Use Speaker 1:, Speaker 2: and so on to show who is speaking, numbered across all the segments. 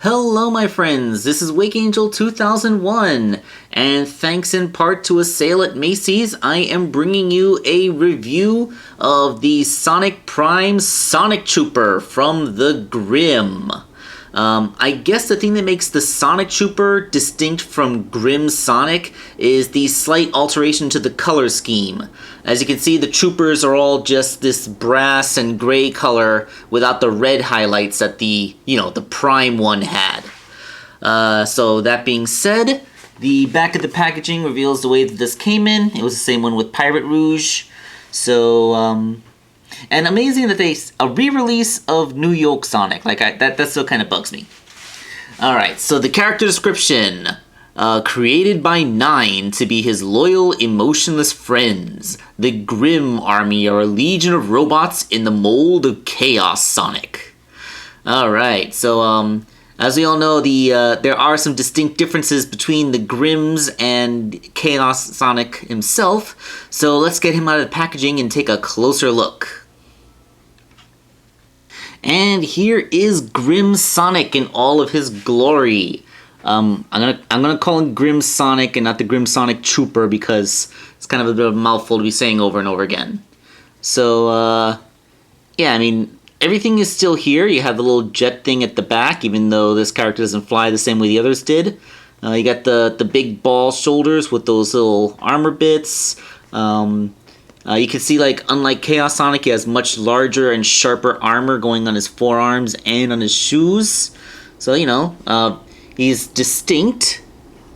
Speaker 1: Hello my friends, this is Wake Angel 2001, and thanks in part to a sale at Macy's, I am bringing you a review of the Sonic Prime Sonic Trooper from the Grimm. I guess the thing that makes the Sonic Trooper distinct from Grimm Sonic is the slight alteration to the color scheme. As you can see, the Troopers are all just this brass and gray color without the red highlights that the Prime one had. So that being said, the back of the packaging reveals the way that this came in. It was the same one with Pirate Rouge. So, and amazing that a re-release of New York Sonic. That still kind of bugs me. Alright, so the character description. Created by Nine to be his loyal, emotionless friends, the Grimm Army are a legion of robots in the mold of Chaos Sonic. Alright, so as we all know, there are some distinct differences between the Grimms and Chaos Sonic himself, so let's get him out of the packaging and take a closer look. And here is Grimm Sonic in all of his glory. I'm gonna call him Grimm Sonic and not the Grimm Sonic Trooper because it's kind of a bit of a mouthful to be saying over and over again. So yeah, I mean, everything is still here. You have the little jet thing at the back, even though this character doesn't fly the same way the others did. You got the big ball shoulders with those little armor bits. You can see, unlike Chaos Sonic, he has much larger and sharper armor going on his forearms and on his shoes. So, he's distinct,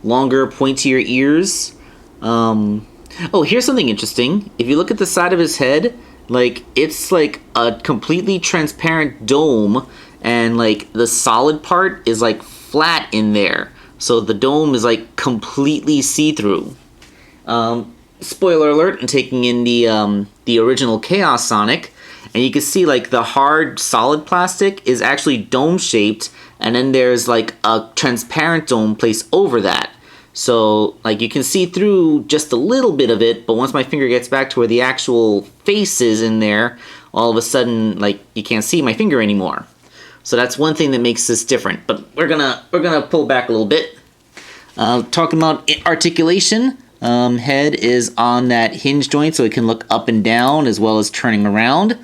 Speaker 1: longer, pointier ears. Oh, here's something interesting. If you look at the side of his head, it's like a completely transparent dome, and the solid part is flat in there. So the dome is completely see-through. Spoiler alert, I'm taking in the original Chaos Sonic, and you can see the hard solid plastic is actually dome shaped, and then there's a transparent dome placed over that. So you can see through just a little bit of it, but once my finger gets back to where the actual face is in there, all of a sudden you can't see my finger anymore. So that's one thing that makes this different. But we're gonna pull back a little bit. Talking about articulation. Head is on that hinge joint so it can look up and down as well as turning around.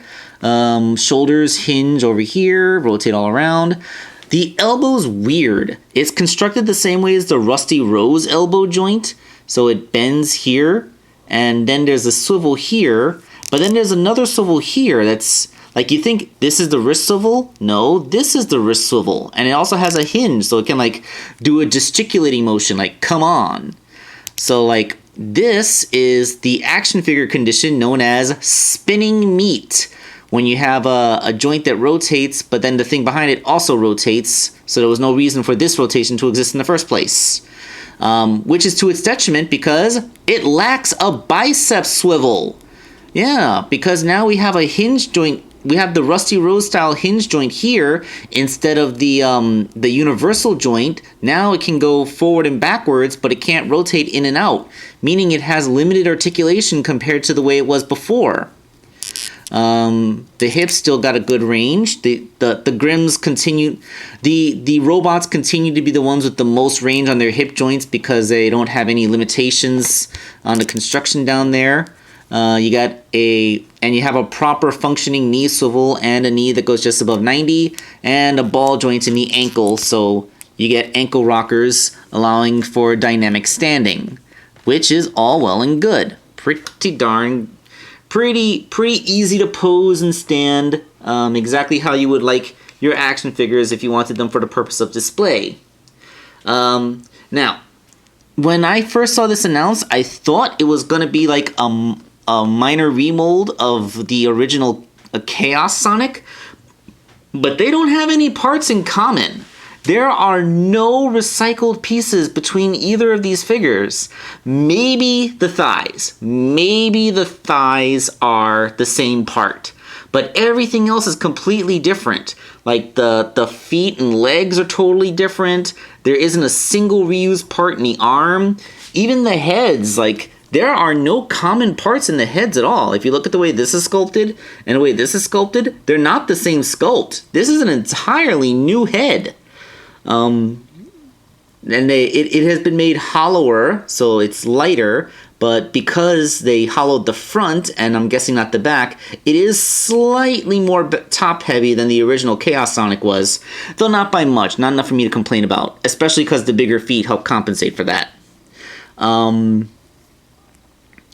Speaker 1: Shoulders hinge over here, rotate all around. The elbow's weird. It's constructed the same way as the Rusty Rose elbow joint, so it bends here, and then there's a swivel here, but then there's another swivel here that's you think this is the wrist swivel? No, this is the wrist swivel, and it also has a hinge so it can do a gesticulating motion come on. So this is the action figure condition known as spinning meat. When you have a joint that rotates, but then the thing behind it also rotates, so there was no reason for this rotation to exist in the first place. Which is to its detriment because it lacks a bicep swivel. Yeah, because now we have a hinge joint. We have the Rusty Rose style hinge joint here instead of the universal joint. Now it can go forward and backwards, but it can't rotate in and out, meaning it has limited articulation compared to the way it was before. The hips still got a good range. The Grimms continue, the robots continue to be the ones with the most range on their hip joints because they don't have any limitations on the construction down there. You have a proper functioning knee swivel and a knee that goes just above 90 and a ball joint in the ankle, so you get ankle rockers allowing for dynamic standing, which is all well and good. Pretty easy to pose and stand, exactly how you would like your action figures if you wanted them for the purpose of display. Now, when I first saw this announced, I thought it was going to be a minor remold of the original Chaos Sonic, but they don't have any parts in common. There are no recycled pieces between either of these figures. Maybe the thighs. Maybe the thighs are the same part. But everything else is completely different. The feet and legs are totally different. There isn't a single reused part in the arm. Even the heads, there are no common parts in the heads at all. If you look at the way this is sculpted and the way this is sculpted, they're not the same sculpt. This is an entirely new head. And it has been made hollower, so it's lighter, but because they hollowed the front, and I'm guessing not the back, it is slightly more top heavy than the original Chaos Sonic was, though not by much, not enough for me to complain about, especially because the bigger feet help compensate for that.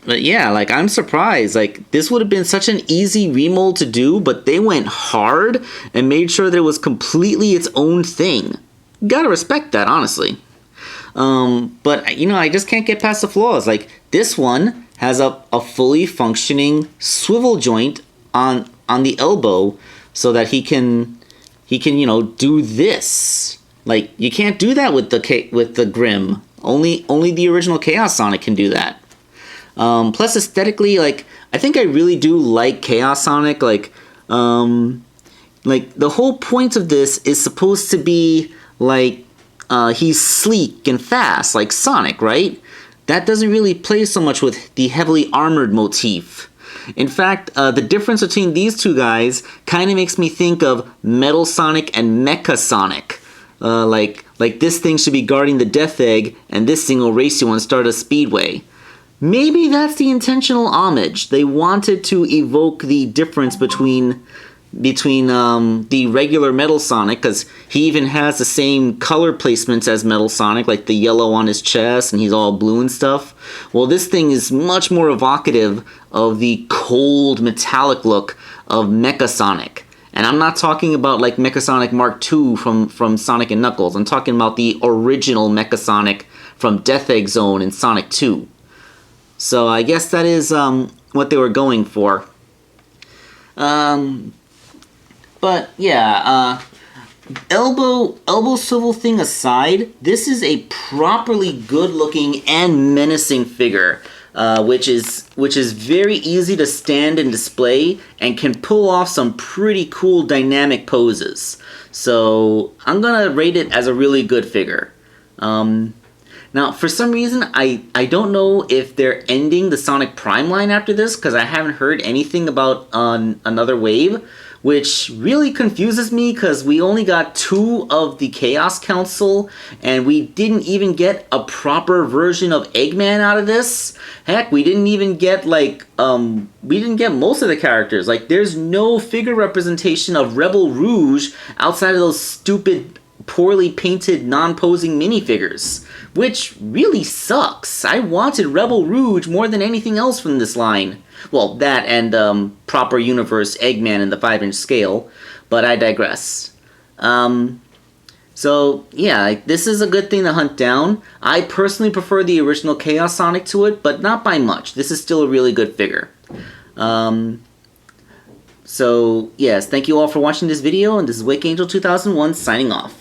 Speaker 1: But yeah, like, I'm surprised. Like, this would have been such an easy remold to do, but they went hard and made sure that it was completely its own thing. Gotta respect that, honestly. But, you know, I just can't get past the flaws. Like, this one has a fully functioning swivel joint on the elbow so that he can, you know, do this. Like, you can't do that with the Grim. Only the original Chaos Sonic can do that. Plus, aesthetically, like, I think I really do like Chaos Sonic. Like, the whole point of this is supposed to be, like, he's sleek and fast, like Sonic, right? That doesn't really play so much with the heavily armored motif. In fact, the difference between these two guys kind of makes me think of Metal Sonic and Mecha Sonic. Like this thing should be guarding the Death Egg, and this thing will race you on Stardust Speedway. Maybe that's the intentional homage. They wanted to evoke the difference between the regular Metal Sonic, because he even has the same color placements as Metal Sonic, like the yellow on his chest, and he's all blue and stuff. Well, this thing is much more evocative of the cold, metallic look of Mecha Sonic. And I'm not talking about like Mecha Sonic Mark II from Sonic and Knuckles. I'm talking about the original Mecha Sonic from Death Egg Zone in Sonic 2. So I guess that is what they were going for. But yeah, elbow swivel thing aside, this is a properly good-looking and menacing figure, which is very easy to stand and display, and can pull off some pretty cool dynamic poses. So I'm gonna rate it as a really good figure. Now, for some reason, I don't know if they're ending the Sonic Prime line after this, because I haven't heard anything about another wave, which really confuses me, because we only got 2 of the Chaos Council, and we didn't even get a proper version of Eggman out of this. Heck, we didn't even get, like, we didn't get most of the characters. Like, there's no figure representation of Rebel Rouge outside of those stupid, poorly painted, non-posing minifigures, which really sucks. I wanted Rebel Rouge more than anything else from this line. Well, that and proper universe Eggman in the 5-inch scale, but I digress. So, yeah, this is a good thing to hunt down. I personally prefer the original Chaos Sonic to it, but not by much. This is still a really good figure. So, yes, thank you all for watching this video, and this is Wake Angel 2001 signing off.